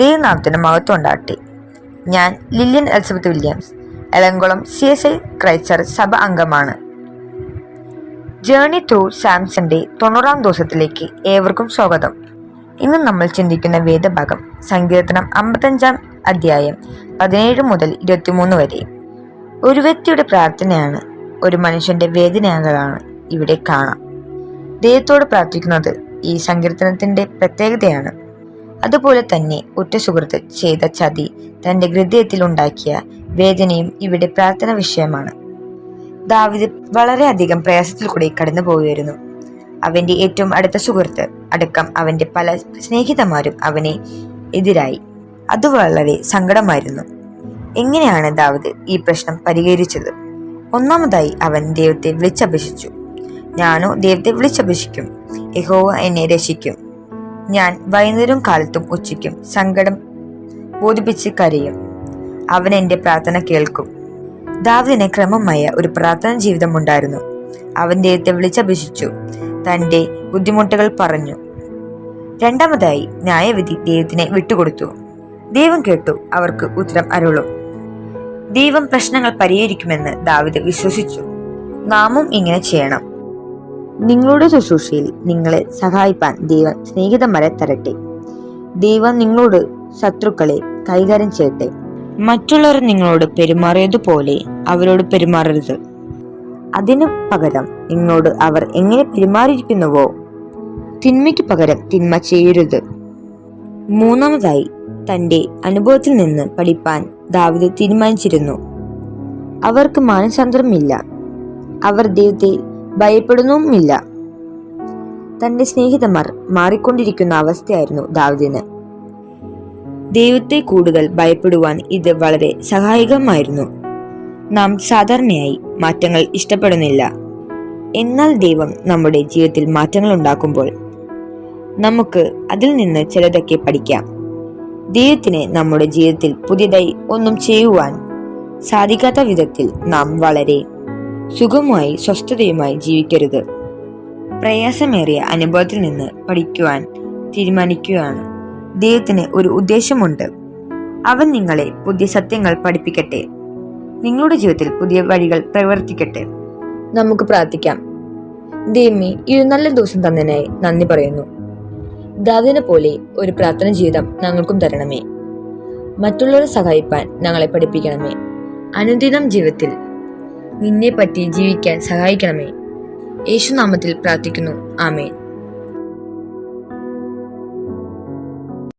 ദൈവനാമത്തിന് മഹത്വം ഉണ്ടാകട്ടെ. ഞാൻ ലില്യൻ എലിസബത്ത് വില്യംസ്, എളംകുളം CSI ക്രൈസ്തർ സഭ അംഗമാണ്. ജേർണി ത്രൂ സാംസന്റെ 90-ാം ദിവസത്തിലേക്ക് ഏവർക്കും സ്വാഗതം. ഇന്ന് നമ്മൾ ചിന്തിക്കുന്ന വേദഭാഗം സങ്കീർത്തനം 55-ാം അധ്യായം 17 മുതൽ 23 വരെ. ഒരു വ്യക്തിയുടെ പ്രാർത്ഥനയാണ്, ഒരു മനുഷ്യന്റെ വേദനകളാണ് ഇവിടെ കാണാം. ദൈവത്തോട് പ്രാർത്ഥിക്കുന്നത് ഈ സങ്കീർത്തനത്തിന്റെ പ്രത്യേകതയാണ്. അതുപോലെ തന്നെ ഉറ്റ സുഹൃത്ത് ചെയ്ത ചതി തന്റെ ഹൃദയത്തിൽ ഉണ്ടാക്കിയ വേദനയും ഇവിടെ പ്രാർത്ഥന വിഷയമാണ്. ദാവീദ് വളരെയധികം പ്രയാസത്തിൽ കൂടി കടന്നു പോവുകയായിരുന്നു. അവന്റെ ഏറ്റവും അടുത്ത സുഹൃത്ത് അടക്കം അവന്റെ പല സ്നേഹിതന്മാരും അവനെ എതിരായി. അത് വളരെ സങ്കടമായിരുന്നു. എങ്ങനെയാണ് ദാവീദ് ഈ പ്രശ്നം പരിഹരിച്ചത്? ഒന്നാമതായി അവൻ ദൈവത്തെ വിളിച്ചപേക്ഷിച്ചു. ഞാനോ ദൈവത്തെ വിളിച്ചപേക്ഷിക്കും, യഹോവ എന്നെ രക്ഷിക്കും. ഞാൻ വൈകുന്നേരവും കാലത്തും ഉച്ചയ്ക്കും സങ്കടം ബോധിപ്പിച്ച് കരയും. അവൻ എൻ്റെ പ്രാർത്ഥന കേൾക്കും. ദാവീദിന് ക്രമമായ ഒരു പ്രാർത്ഥന ജീവിതമുണ്ടായിരുന്നു. അവൻ ദൈവത്തെ വിളിച്ചപേക്ഷിച്ചു, തൻ്റെ ബുദ്ധിമുട്ടുകൾ പറഞ്ഞു. രണ്ടാമതായി ന്യായവിധി ദൈവത്തിനെ വിട്ടുകൊടുത്തു. ദൈവം കേട്ടു, അവർക്ക് ഉത്തരം അരുളും. ദൈവം പ്രശ്നങ്ങൾ പരിഹരിക്കുമെന്ന് ദാവീദ് വിശ്വസിച്ചു. നാമും ഇങ്ങനെ ചെയ്യണം. നിങ്ങളുടെ ശുശ്രൂഷയിൽ നിങ്ങളെ സഹായിപ്പാൻ ദൈവം സ്നേഹിതന്മാരെ തരട്ടെ. ദൈവം നിങ്ങളോട് ശത്രുക്കളെ കൈകാര്യം ചെയ്യട്ടെ. മറ്റുള്ളവർ നിങ്ങളോട് പെരുമാറിയതുപോലെ അവരോട് പെരുമാറരുത്. അതിനു പകരം നിങ്ങളോട് അവർ എങ്ങനെ പെരുമാറിയിരിക്കുന്നുവോ തിന്മയ്ക്ക് പകരം തിന്മ ചെയ്യരുത്. മൂന്നാമതായി തന്റെ അനുഭവത്തിൽ നിന്ന് പഠിപ്പാൻ ദാവീദ് തീരുമാനിച്ചിരുന്നു. അവർക്ക് മാനസാന്തരമില്ല, അവർ ദൈവത്തെ ഭയപ്പെടുന്നുമില്ല. തന്റെ സ്നേഹിതന്മാർ മാറിക്കൊണ്ടിരിക്കുന്ന അവസ്ഥയായിരുന്നു ദാവീദിന്. ദൈവത്തെ കൂടുതൽ ഭയപ്പെടുവാൻ ഇത് വളരെ സഹായകമായിരുന്നു. നാം സാധാരണയായി മാറ്റങ്ങൾ ഇഷ്ടപ്പെടുന്നില്ല. എന്നാൽ ദൈവം നമ്മുടെ ജീവിതത്തിൽ മാറ്റങ്ങൾ ഉണ്ടാക്കുമ്പോൾ നമുക്ക് അതിൽ നിന്ന് ചിലതൊക്കെ പഠിക്കാം. ദൈവത്തിന് നമ്മുടെ ജീവിതത്തിൽ പുതിയതായി ഒന്നും ചെയ്യുവാൻ സാധിക്കാത്ത വിധത്തിൽ നാം വളരെ സുഖമായി സ്വസ്ഥതയുമായി ജീവിക്കരുത്. പ്രയാസമേറിയ അനുഭവത്തിൽ നിന്ന് പഠിക്കുവാൻ തീരുമാനിക്കുകയാണ്. ദൈവത്തിന് ഒരു ഉദ്ദേശമുണ്ട്. അവൻ നിങ്ങളെ പുതിയ സത്യങ്ങൾ പഠിപ്പിക്കട്ടെ, നിങ്ങളുടെ ജീവിതത്തിൽ പുതിയ വഴികൾ പ്രവർത്തിക്കട്ടെ. നമുക്ക് പ്രാർത്ഥിക്കാം. ദൈവമേ, ഈ ഒരു നല്ല ദിവസം തന്നതിനായി നന്ദി പറയുന്നു. ദാവീദിനെ പോലെ ഒരു പ്രാർത്ഥന ജീവിതം ഞങ്ങൾക്കും തരണമേ. മറ്റുള്ളവരെ സഹായിപ്പാൻ ഞങ്ങളെ പഠിപ്പിക്കണമേ. അനുദിനം ജീവിതത്തിൽ നിന്നെ പറ്റി ജീവിക്കാൻ സഹായിക്കണമേ. യേശുനാമത്തിൽ പ്രാർത്ഥിക്കുന്നു. ആമേൻ.